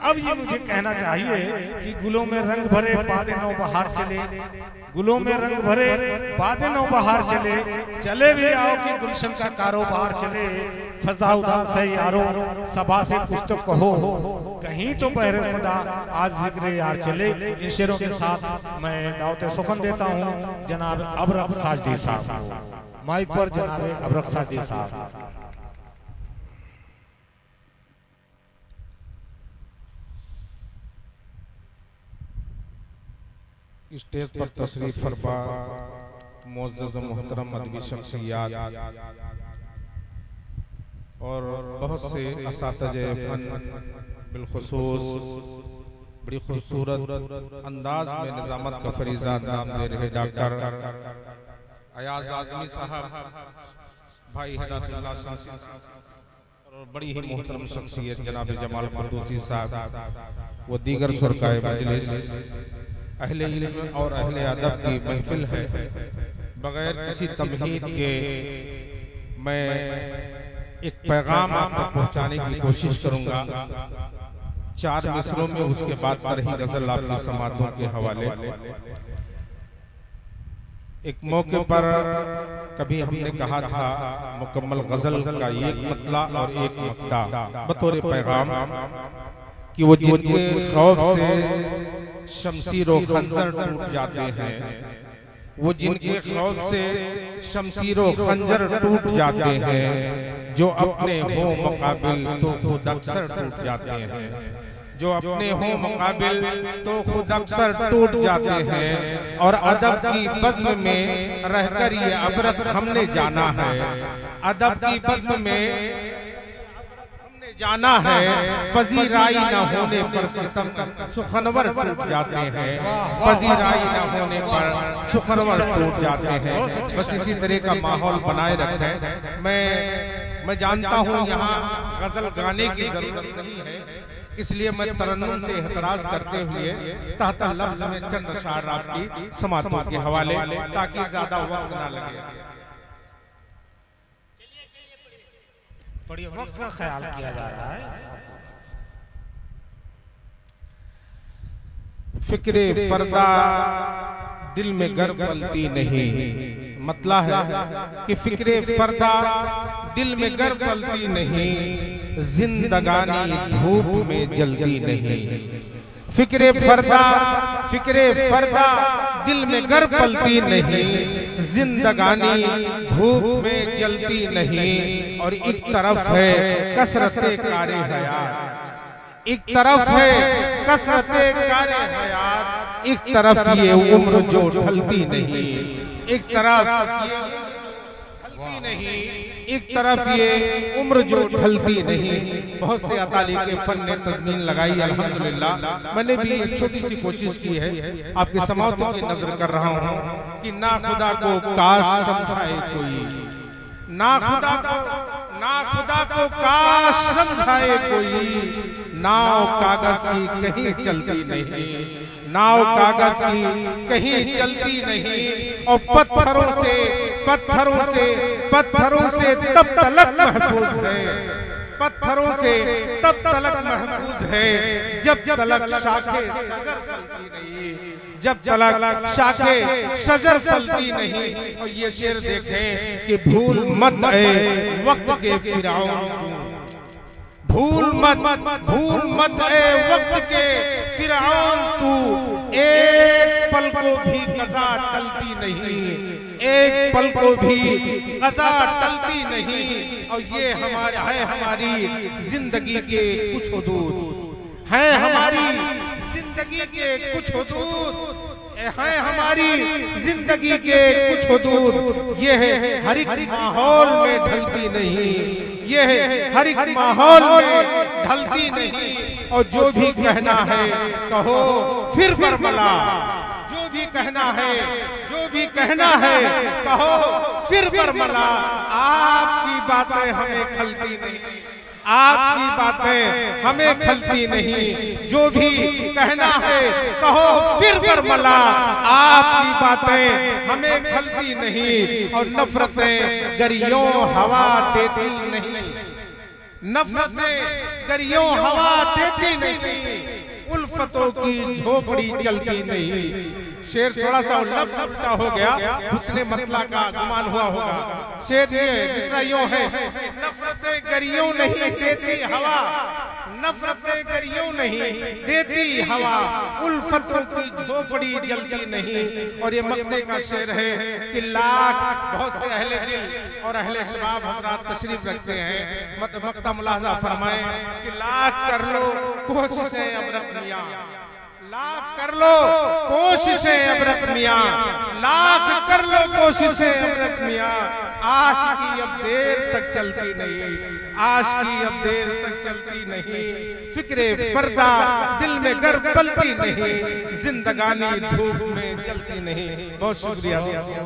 अब ये मुझे कहना चाहिए कि गुलों में रंग भरे बादे नौ बहार चले, गुलों में रंग भरे बादे नौ बहार चले, चले भी आओ कि गुलशन का कारोबार चले। फजा उदास है यारो सबा से कुछ तो कहो, कहीं तो बहरे खुदा आज जिक्र यार चले। इन शेरों के साथ मैं दावत सुखन देता हूँ जनाब अबरक साजदी साहब। माइक पर जनाब अबरक साजदी साहब। स्टेज पर तशरीफ फरमा मुअज़्ज़ज़ मोहतरम अदबी शख्सियत और बहुत से असातिज़े फ़न बिलखुसूस बड़ी खूबसूरत अंदाज में निज़ामत का फरीज़ा अंजाम दे रहे डॉक्टर अयाज़ आज़मी साहब, भाई हिदायतुल्लाह साहब और बड़ी ही मोहतरम शख्सियत जनाब जमाल कुर्दूसी साहब व दीगर शुरकाए मजलिस, अहले इल्म और अहले अदब की महफिल है। बगैर किसी तमहीद के मैं एक पैगाम आप तक पहुंचाने की कोशिश करूंगा, 4 मिसरों में, उसके बाद तरही गजल आपकी समातों के हवाले। एक मौके पर कभी हमने कहा था मुकम्मल गजल का एक मतला और एक मक्ता बतौर पैगाम कि वो जिनके खौफ से शमशीर व खंजर टूट जाते हैं, वो जिनके खौफ से शमशीर व खंजर टूट जाते हैं, जो अपने हो मुकाबिल तो खुद अक्सर टूट जाते हैं, जो अपने हो मुकाबिल तो खुद अक्सर टूट जाते हैं। और अदब की बज़्म में रहकर ये अबरक हमने जाना है, अदब की बज़्म में जाना है, पजीराई न होने पर सितम सुखनवर टूट जाते हैं, पजीराई न होने पर सुखनवर टूट जाते हैं। बस इसी तरह का माहौल बनाए रखें। मैं जानता हूँ यहाँ गजल गाने की जरूरत नहीं है, इसलिए मैं तरन्नुम से एतराज करते हुए तहत लफ्ज में चंद अशार आपकी समातों के हवाले, ताकि ज्यादा वक्त ना लगे। बड़ी वक्त का ख्याल किया जा रहा है। फिक्रे फरदा दिल में गर पलती नहीं, मतलब है कि फिक्रे फरदा दिल में गर पलती नहीं, जिंदगानी धूप में जलती नहीं। फिक्रे फरदा दिल में गर पलती नहीं, जिंदगानी धूप में जलती नहीं। और एक तरफ है कसरते कारे हयात, एक तरफ है कसरते कारे हयात, एक तरफ ये उम्र जो ढलती नहीं, एक तरफ ये ढलती नहीं, एक तरफ ये उम्र जो ढलती नहीं। बहुत से अताली के फन ने तज़मीन लगाई, अल्हम्दुलिल्लाह। मैंने भी एक छोटी सी कोशिश की है, आपके समातों की नजर कर रहा हूँ कि ना खुदा को काश समझाए कोई, ना खुदा को काश समझाए कोई, नाव कागज की कहीं चलती नहीं, नाव कागज की कहीं चलती नहीं। और पत्थरों से तब तलक महफूज है, पत्थरों से तब तलक महफूज है, जब तलक शाखे शजर फलती नहीं, जब तलक शाखे शजर फलती नहीं। और ये शेर देखें कि भूल मत ए वक्त के फिरौन, भूल मत ए वक्त के फिरौन तू, एक पल को भी कज़ा टलती नहीं, एक पल को भी कज़ा टलती नहीं। और ये हमारी जिंदगी के कुछ हुदूद हैं, हमारी जिंदगी के कुछ हुदूद हैं, हमारी जिंदगी के कुछ हुदूद। ये है हर एक माहौल में ढलती नहीं, ये है हर एक माहौल में ढलती नहीं। और जो भी कहना है कहो फिर बरमला, जो भी कहना है, जो भी कहना है कहो फिर बरमला। आपकी बातें हमें खलती नहीं, आपकी बातें हमें खलती नहीं, जो भी कहना है कहो फिर बरमला। आपकी बातें हमें खलती नहीं, और नफरतें गरियों हवा देती नहीं, नफरतें गरियों हवा देती नहीं, उल्फतों की झोपड़ी चलती नहीं। शेर थोड़ा सा लफ्ज उल्टा हो गया, उसने मतला का गुमान हुआ होगा। शेर ये दूसरा यूं है, नफरतें गरियों नहीं देती हवा, नफरतें गरियों नहीं देती हवा, उल्फतों की झोपड़ी जलती नहीं। और ये मक्ते का शेर है कि लाख, बहुत से अहले दिल और अहले शबाब हजरात तशरीफ रखते हैं, मक्ता मुलाहजा फरमाए कि लाख कर लो कोशिशें अब रख मियां, लाख कर लो कोशिशें अब रख मियां, लाख कर लो कोशिशें अब रख मियां, आशिकी अब देर तक चलती नहीं, आशिकी अब देर तक चलती नहीं, फिक्रे फर्दा दिल में गर पलती नहीं, जिंदगानी धूप में जलती नहीं। बहुत शुक्रिया।